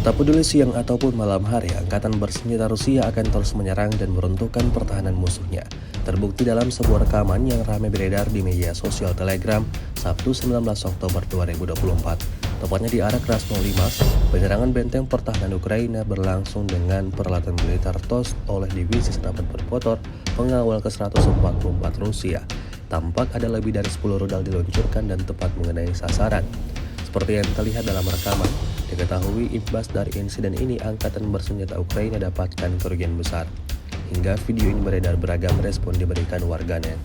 Tak peduli siang ataupun malam hari, angkatan bersenjata Rusia akan terus menyerang dan meruntuhkan pertahanan musuhnya. Terbukti dalam sebuah rekaman yang ramai beredar di media sosial Telegram Sabtu 19 Oktober 2024. Tepatnya di arah Krasnodar, penyerangan benteng pertahanan Ukraina berlangsung dengan peralatan militer TOS oleh divisi senapan bermotor pengawal ke-144 Rusia. Tampak ada lebih dari 10 rudal diluncurkan dan tepat mengenai sasaran. Seperti yang terlihat dalam rekaman, diketahui imbas dari insiden ini angkatan bersenjata Ukraina dapatkan kerugian besar. Hingga video ini beredar, beragam respon diberikan warganet.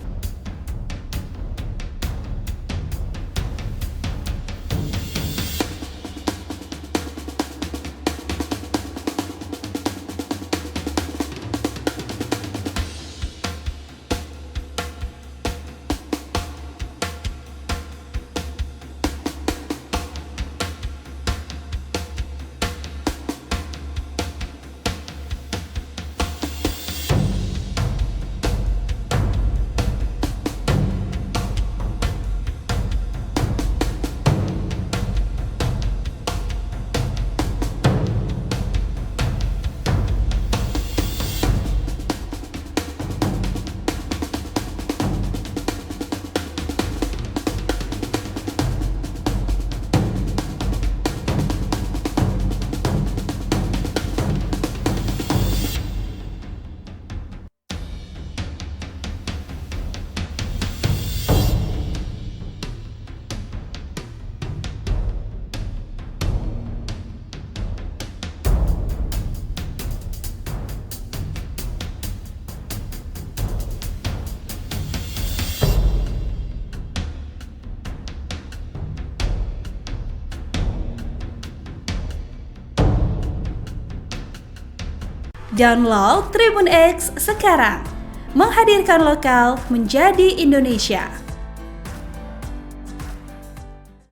Download Tribun X sekarang, menghadirkan lokal menjadi Indonesia.